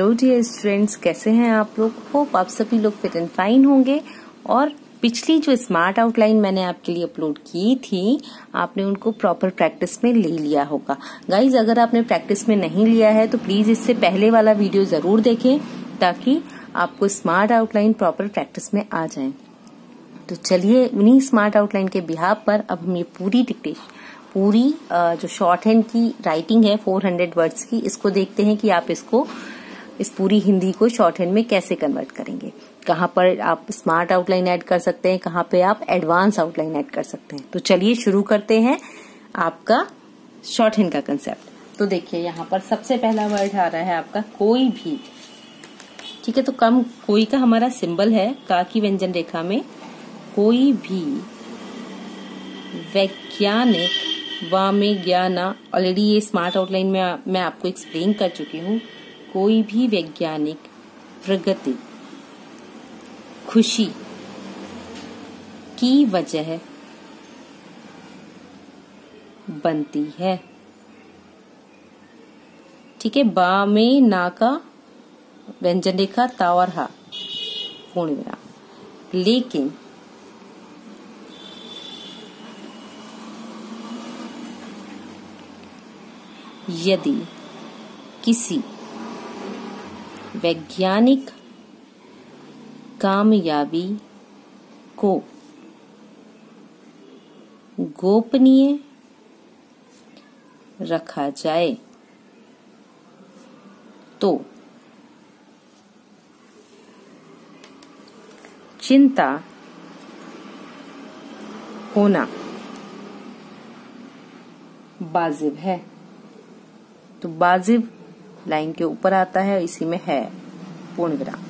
Hello dear students, कैसे हैं आप लोग। होप आप सभी लोग फिट एंड फाइन होंगे। और पिछली जो स्मार्ट आउटलाइन मैंने आपके लिए अपलोड की थी, आपने उनको प्रॉपर प्रैक्टिस में ले लिया होगा। गाइज, अगर आपने प्रैक्टिस में नहीं लिया है तो प्लीज इससे पहले वाला वीडियो जरूर देखें ताकि आपको स्मार्ट आउटलाइन प्रॉपर प्रैक्टिस में आ जाए। तो चलिए, उन्हीं स्मार्ट आउटलाइन के बिहाफ पर अब हम ये पूरी जो शॉर्ट हैंड की राइटिंग है 400 वर्ड्स की, इसको देखते हैं कि आप इस पूरी हिंदी को शॉर्ट हैंड में कैसे कन्वर्ट करेंगे। कहाँ पर आप स्मार्ट आउटलाइन ऐड कर सकते हैं, कहाँ पे आप एडवांस आउटलाइन ऐड कर सकते हैं। तो चलिए शुरू करते हैं आपका शॉर्ट हैंड का कंसेप्ट। तो देखिए, यहाँ पर सबसे पहला वर्ड आ रहा है आपका कोई भी। ठीक है, तो कोई का हमारा सिंबल है का की व्यंजन रेखा में। कोई भी वैज्ञानिक वा में ज्ञाना, ऑलरेडी ये स्मार्ट आउटलाइन में मैं आपको एक्सप्लेन कर चुकी हूँ। कोई भी वैज्ञानिक प्रगति खुशी की वजह बनती है। ठीक है, बा में ना का व्यंजन रेखा, ता और हा पूर्ण विराम। लेकिन यदि किसी वैज्ञानिक कामयाबी को गोपनीय रखा जाए तो चिंता होना वाजिब है। तो वाजिब लाइन के ऊपर आता है, इसी में है पूर्ण विराम।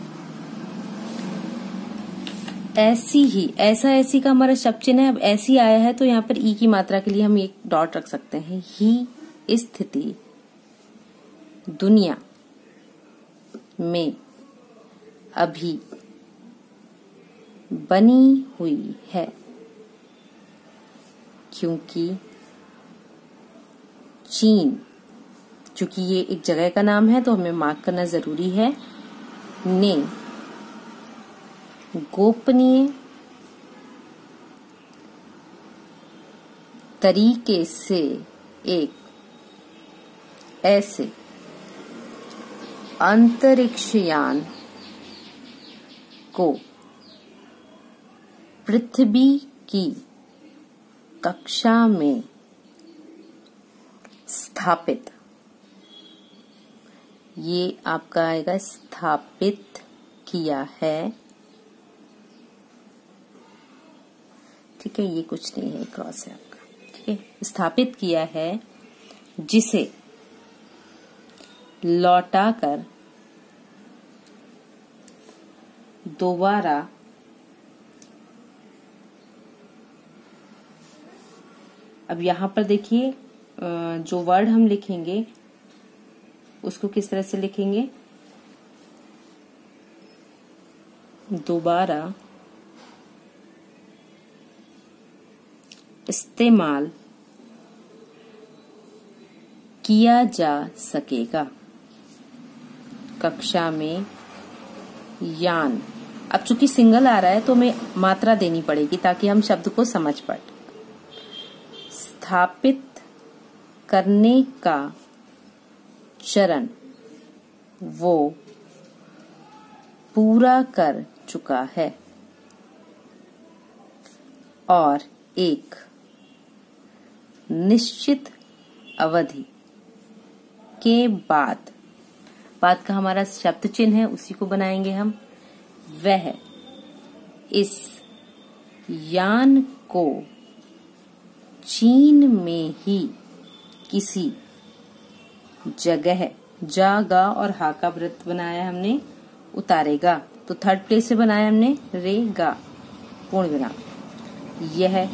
ऐसी ही, ऐसी का हमारा शब्द चिन्ह है। अब ऐसी आया है तो यहाँ पर ई की मात्रा के लिए हम एक डॉट रख सकते हैं। ही स्थिति दुनिया में अभी बनी हुई है, क्योंकि चीन, चूंकि ये एक जगह का नाम है तो हमें मार्क करना जरूरी है, ने गोपनीय तरीके से एक ऐसे अंतरिक्षयान को पृथ्वी की कक्षा में स्थापित, ये आपका आएगा स्थापित किया है। ठीक है, ये कुछ नहीं है, क्रॉस है आपका। ठीक है, स्थापित किया है, जिसे लौटाकर दोबारा अब यहां पर देखिए, जो वर्ड हम लिखेंगे उसको किस तरह से लिखेंगे। दोबारा इस्तेमाल किया जा सकेगा कक्षा में यान। अब चूंकि सिंगल आ रहा है तो हमें मात्रा देनी पड़ेगी ताकि हम शब्द को समझ पाए। स्थापित करने का चरण वो पूरा कर चुका है और एक निश्चित अवधि के बाद का हमारा शब्द चिन्ह है, उसी को बनाएंगे हम। वह इस यान को चीन में ही किसी जगह, जागा और हा का वृत्त बनाया हमने, उतारेगा। तो थर्ड प्लेस से बनाया हमने रेगा पूर्ण विराम। यह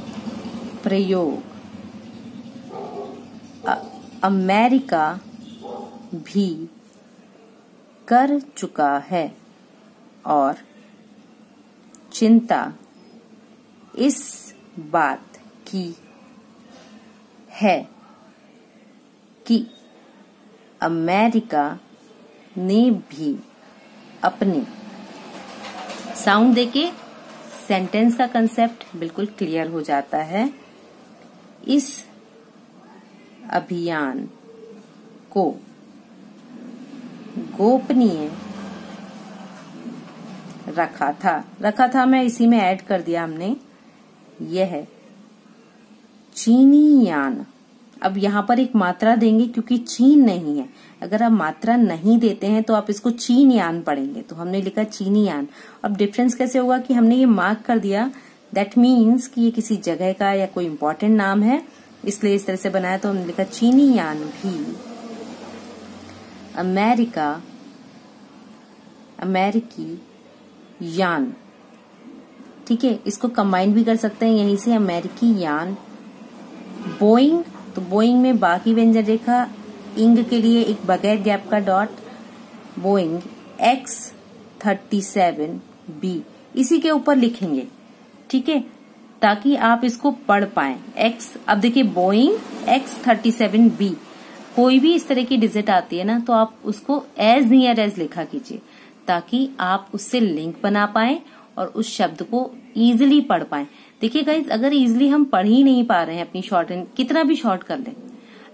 प्रयोग अमेरिका भी कर चुका है और चिंता इस बात की है कि अमेरिका ने भी अपने। साउंड देके सेंटेंस का कंसेप्ट बिल्कुल क्लियर हो जाता है। इस अभियान को गोपनीय रखा था मैं इसी में ऐड कर दिया हमने। यह चीनी यान, अब यहाँ पर एक मात्रा देंगे क्योंकि चीन नहीं है। अगर आप मात्रा नहीं देते हैं तो आप इसको चीन यान पढ़ेंगे, तो हमने लिखा चीनी यान। अब डिफरेंस कैसे होगा कि हमने ये मार्क कर दिया, दैट मीन्स कि ये किसी जगह का या कोई इम्पोर्टेंट नाम है, इसलिए इस तरह से बनाया। तो हमने लिखा चीनी यान भी अमेरिकी यान। ठीक है, इसको कंबाइन भी कर सकते हैं यहीं से, अमेरिकी यान। बोइंग, तो बोइंग में बाकी व्यंजन रेखा, इंग के लिए एक बगैर गैप का डॉट, बोइंग X-37B इसी के ऊपर लिखेंगे। ठीक है, ताकि आप इसको पढ़ पाएं। X, अब देखिए बोइंग X-37B, कोई भी इस तरह की डिजिट आती है ना, तो आप उसको एज नियर एज लिखा कीजिए ताकि आप उससे लिंक बना पाएं और उस शब्द को इजीली पढ़ पाएं। देखिए गाइज, अगर इजीली हम पढ़ ही नहीं पा रहे हैं अपनी शॉर्ट हैंड, कितना भी शॉर्ट कर लें,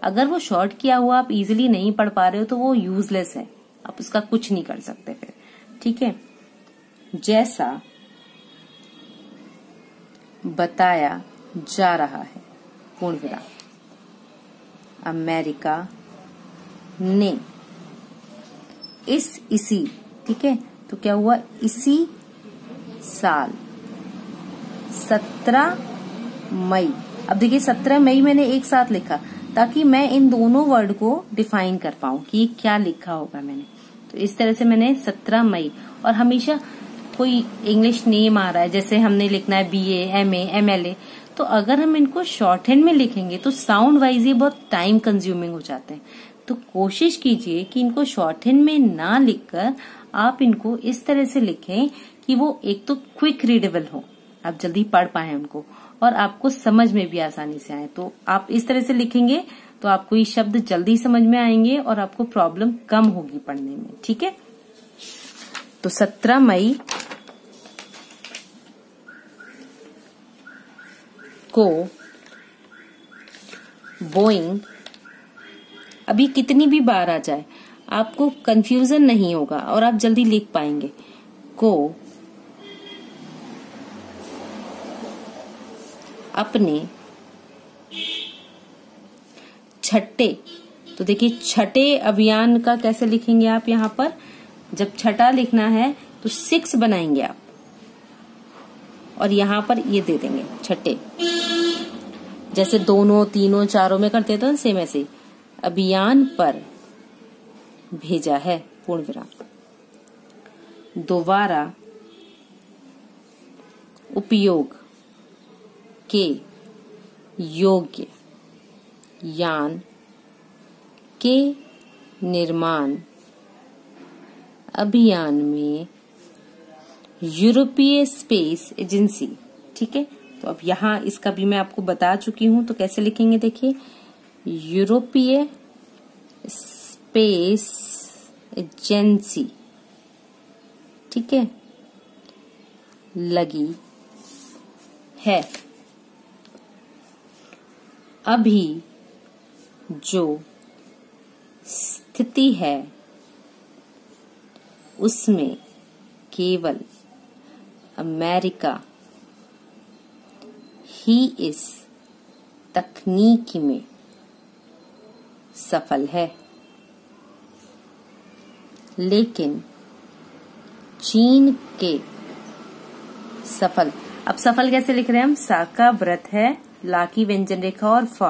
अगर वो शॉर्ट किया हुआ आप इजीली नहीं पढ़ पा रहे हो तो वो यूजलेस है, आप उसका कुछ नहीं कर सकते फिर। ठीक है, जैसा बताया जा रहा है, पूर्ण विराम, अमेरिका ने इसी, ठीक है, तो क्या हुआ, इसी साल 17 मई। अब देखिए 17 मई मैंने एक साथ लिखा ताकि मैं इन दोनों वर्ड को डिफाइन कर पाऊं कि क्या लिखा होगा मैंने। तो इस तरह से मैंने 17 मई, और हमेशा कोई इंग्लिश नेम आ रहा है, जैसे हमने लिखना है BA, MA, MLA, तो अगर हम इनको शॉर्ट हैंड में लिखेंगे तो साउंड वाइज ये बहुत टाइम कंज्यूमिंग हो जाते हैं। तो कोशिश कीजिए कि इनको शॉर्ट हैंड में ना लिखकर आप इनको इस तरह से लिखें कि वो एक तो क्विक रीडेबल हो, आप जल्दी पढ़ पाए उनको, और आपको समझ में भी आसानी से आए। तो आप इस तरह से लिखेंगे तो आपको ये शब्द जल्दी समझ में आएंगे और आपको प्रॉब्लम कम होगी पढ़ने में। ठीक है, तो 17 मई को बोइंग, अभी कितनी भी बार आ जाए आपको कंफ्यूजन नहीं होगा और आप जल्दी लिख पाएंगे, को अपने छठे, तो देखिए छठे अभियान का कैसे लिखेंगे आप, यहाँ पर जब छठा लिखना है तो 6 बनाएंगे आप, और यहाँ पर ये दे देंगे छठे, जैसे दोनों तीनों चारों में करते थे सेम ऐसे, अभियान पर भेजा है, पूर्ण विराम, दोबारा उपयोग के योग्य यान के निर्माण अभियान में यूरोपीय स्पेस एजेंसी। ठीक है, तो अब यहाँ इसका भी मैं आपको बता चुकी हूं, तो कैसे लिखेंगे देखिए, यूरोपीय स्पेस एजेंसी, ठीक है, लगी है। अभी जो स्थिति है उसमें केवल अमेरिका ही इस तकनीक में सफल है, लेकिन चीन के सफल, अब सफल कैसे लिख रहे हैं हम, सा का व्रत है, ला की व्यंजन रेखा और फ,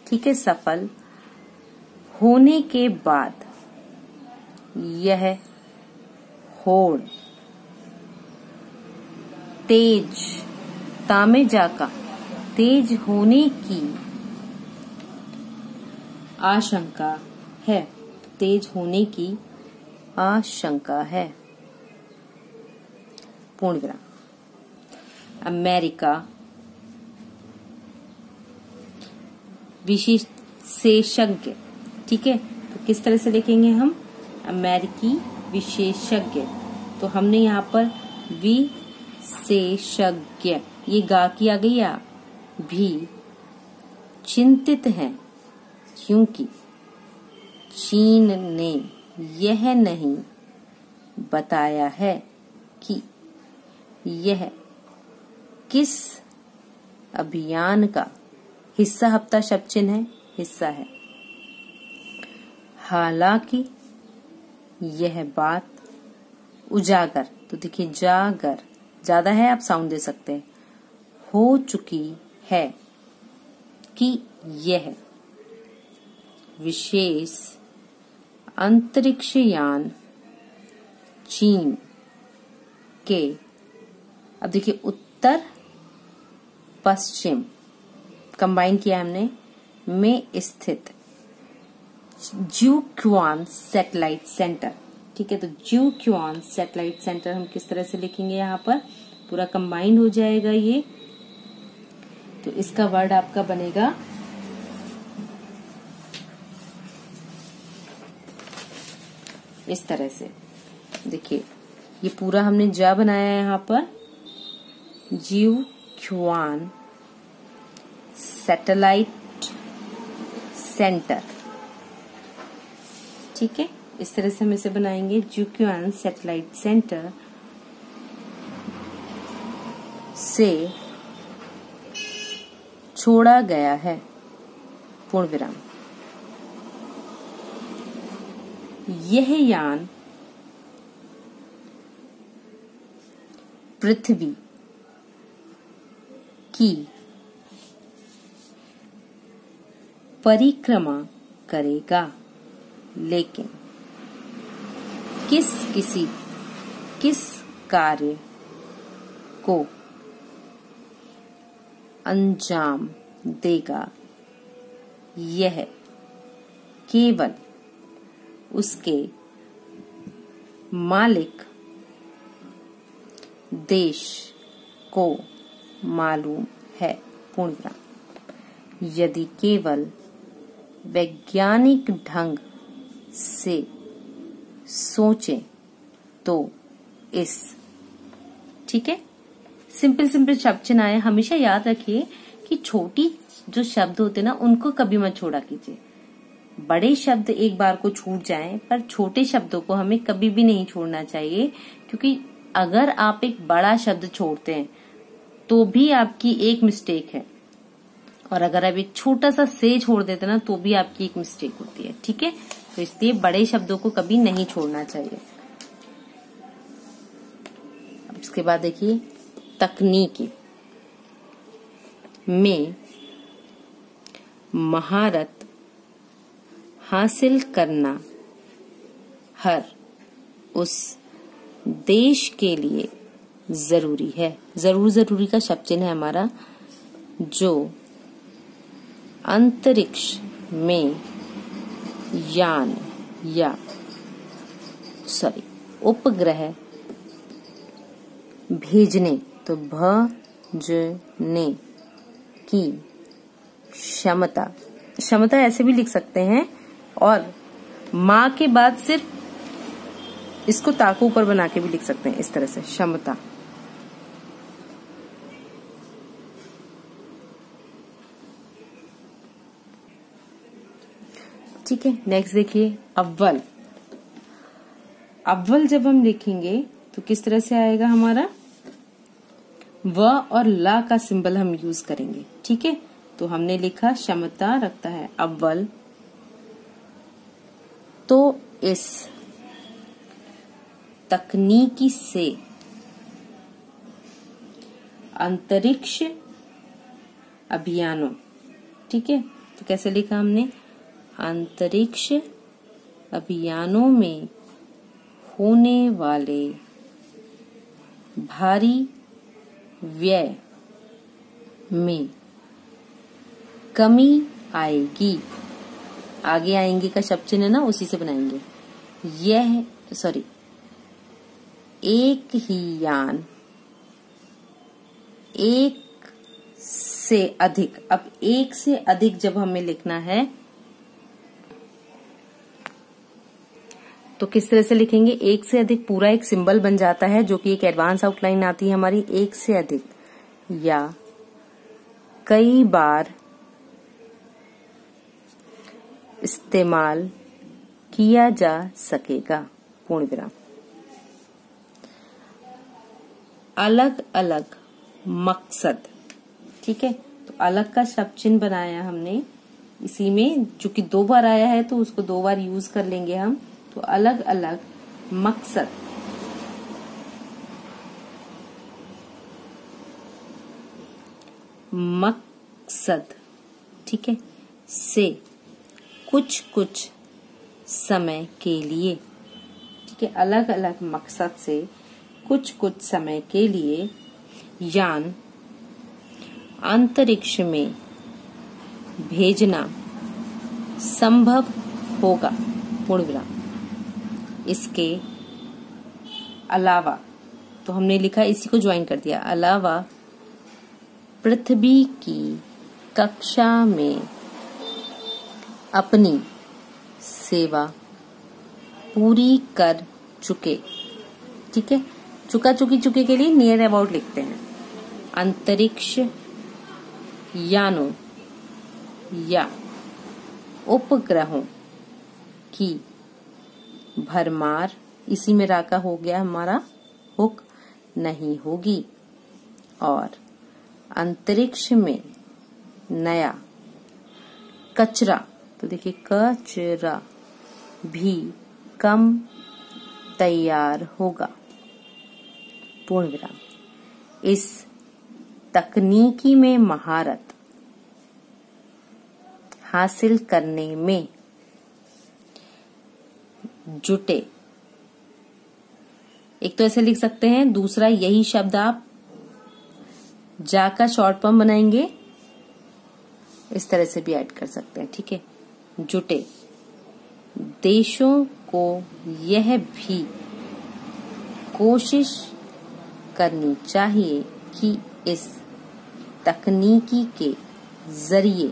ठीक है, सफल होने के बाद यह होड़ तेज, तामे जाका, तेज होने की आशंका है, तेज होने की आशंका है, पूर्ण विराम, अमेरिका विशेषज्ञ। ठीक है, तो किस तरह से लिखेंगे हम, अमेरिकी विशेषज्ञ, तो हमने यहाँ पर विशेषज्ञ, ये गा की आ गई या भी चिंतित हैं क्योंकि चीन ने यह नहीं बताया है कि यह किस अभियान का हिस्सा, हफ्ता शब्द चिन्ह है, हिस्सा है। हालांकि यह बात उजागर, तो देखिए जागर ज्यादा है, आप साउंड दे सकते हैं, हो चुकी है कि यह विशेष अंतरिक्ष यान चीन के, अब देखिए उत्तर पश्चिम कंबाइन किया हमने में स्थित ज्यूक्वान सैटेलाइट सेंटर, ठीक है। तो ज्यूक्वान सैटेलाइट सेंटर हम किस तरह से लिखेंगे, यहाँ पर पूरा कंबाइंड हो जाएगा ये, तो इसका वर्ड आपका बनेगा इस तरह से। देखिए ये पूरा हमने जा बनाया है यहाँ पर, ज्यूक्वान सैटेलाइट सेंटर, ठीक है। इस तरह से हम इसे बनाएंगे, ज्यूक्वान सैटेलाइट सेंटर से छोड़ा गया है, पूर्ण विराम। यह यान पृथ्वी की परिक्रमा करेगा, लेकिन किस कार्य को अंजाम देगा, यह केवल उसके मालिक देश को मालूम है, पूर्ण विराम। यदि केवल वैज्ञानिक ढंग से सोचें तो इस, ठीक है, सिंपल शब्द चिन्ह आए। हमेशा याद रखिए कि छोटी जो शब्द होते ना उनको कभी मत छोड़ा कीजिए। बड़े शब्द एक बार को छूट जाएं, पर छोटे शब्दों को हमें कभी भी नहीं छोड़ना चाहिए, क्योंकि अगर आप एक बड़ा शब्द छोड़ते हैं तो भी आपकी एक मिस्टेक है, और अगर आप एक छोटा सा से छोड़ देते ना तो भी आपकी एक मिस्टेक होती है, ठीक है। तो इसलिए बड़े शब्दों को कभी नहीं छोड़ना चाहिए। अब इसके बाद देखिए, तकनीकी में महारत हासिल करना हर उस देश के लिए जरूरी है। जरूरी का शब्द चिन्ह है हमारा, जो अंतरिक्ष में यान या उपग्रह भेजने, तो भेजने की क्षमता ऐसे भी लिख सकते हैं, और माँ के बाद सिर्फ इसको ताको ऊपर बना के भी लिख सकते हैं, इस तरह से क्षमता। ठीक है, नेक्स्ट देखिए, अव्वल जब हम लिखेंगे तो किस तरह से आएगा हमारा, व और ला का सिंबल हम यूज करेंगे, ठीक है। तो हमने लिखा क्षमता रखता है अव्वल, तो इस तकनीकी से अंतरिक्ष अभियानों, ठीक है। तो कैसे लिखा हमने, अंतरिक्ष अभियानों में होने वाले भारी व्यय में कमी आएगी। आगे आएंगे का शब्द चिन्ह ना उसी से बनाएंगे। एक ही यान एक से अधिक, अब एक से अधिक जब हमें लिखना है तो किस तरह से लिखेंगे, एक से अधिक पूरा एक सिंबल बन जाता है जो कि एक एडवांस आउटलाइन आती है हमारी। एक से अधिक या कई बार इस्तेमाल किया जा सकेगा, पूर्ण विराम। अलग अलग मकसद, ठीक है, तो अलग का शब्द चिन्ह बनाया हमने, इसी में चूंकि 2 बार आया है तो उसको 2 बार यूज कर लेंगे हम। तो अलग अलग मकसद, मकसद, ठीक है, से कुछ कुछ समय के लिए, ठीक है, अलग अलग मकसद से कुछ कुछ समय के लिए यान अंतरिक्ष में भेजना संभव होगा, पूर्ण विराम। इसके अलावा, तो हमने लिखा, इसी को ज्वाइन कर दिया, अलावा पृथ्वी की कक्षा में अपनी सेवा पूरी कर चुके, ठीक है, चुके के लिए नियर अबाउट लिखते हैं। अंतरिक्ष यानों या उपग्रहों की भरमार, इसी में राका हो गया हमारा हुक, नहीं होगी, और अंतरिक्ष में नया कचरा, तो देखिए कचरा भी कम तैयार होगा, पूर्ण विराम। इस तकनीकी में महारत हासिल करने में जुटे, एक तो ऐसे लिख सकते हैं, दूसरा यही शब्द आप जा का शॉर्ट फॉर्म बनाएंगे, इस तरह से भी ऐड कर सकते हैं, ठीक है। जुटे देशों को यह भी कोशिश करनी चाहिए कि इस तकनीकी के जरिए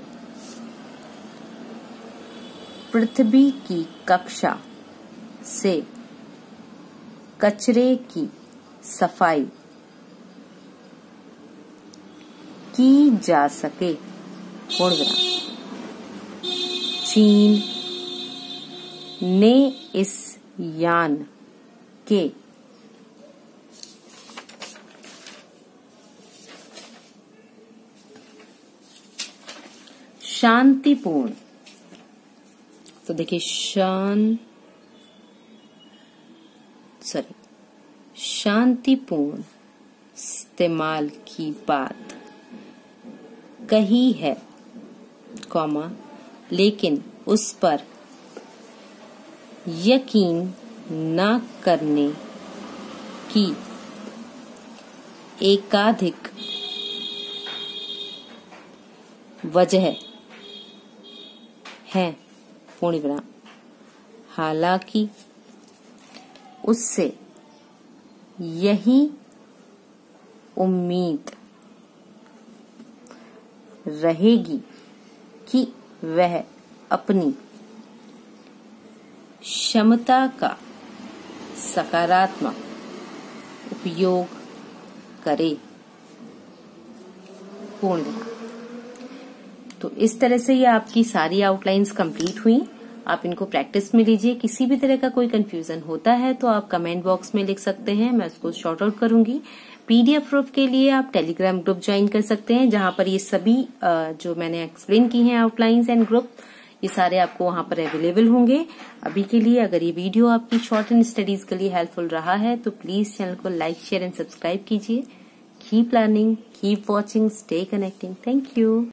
पृथ्वी की कक्षा से कचरे की सफाई की जा सके, पूर्ण विराम। चीन ने इस यान के शांतिपूर्ण, तो देखिए शांतिपूर्ण इस्तेमाल की बात कही है, कॉमा, लेकिन उस पर यकीन न करने की एकाधिक वजह है, पूर्ण विराम। हालांकि उससे यही उम्मीद रहेगी कि वह अपनी क्षमता का सकारात्मक उपयोग करे, पूर्ण विराम। तो इस तरह से ये आपकी सारी आउटलाइंस कंप्लीट हुई। आप इनको प्रैक्टिस में लीजिए। किसी भी तरह का कोई कंफ्यूजन होता है तो आप कमेंट बॉक्स में लिख सकते हैं, मैं उसको शॉर्ट आउट करूंगी। पीडीएफ प्रूफ के लिए आप टेलीग्राम ग्रुप ज्वाइन कर सकते हैं, जहां पर ये सभी जो मैंने एक्सप्लेन की हैं आउटलाइंस एंड ग्रुप, ये सारे आपको वहां पर अवेलेबल होंगे। अभी के लिए अगर ये वीडियो आपकी शॉर्ट एंड स्टडीज के लिए हेल्पफुल रहा है तो प्लीज चैनल को लाइक, शेयर एंड सब्सक्राइब कीजिए। Keep learning, keep watching, stay connecting. Thank you.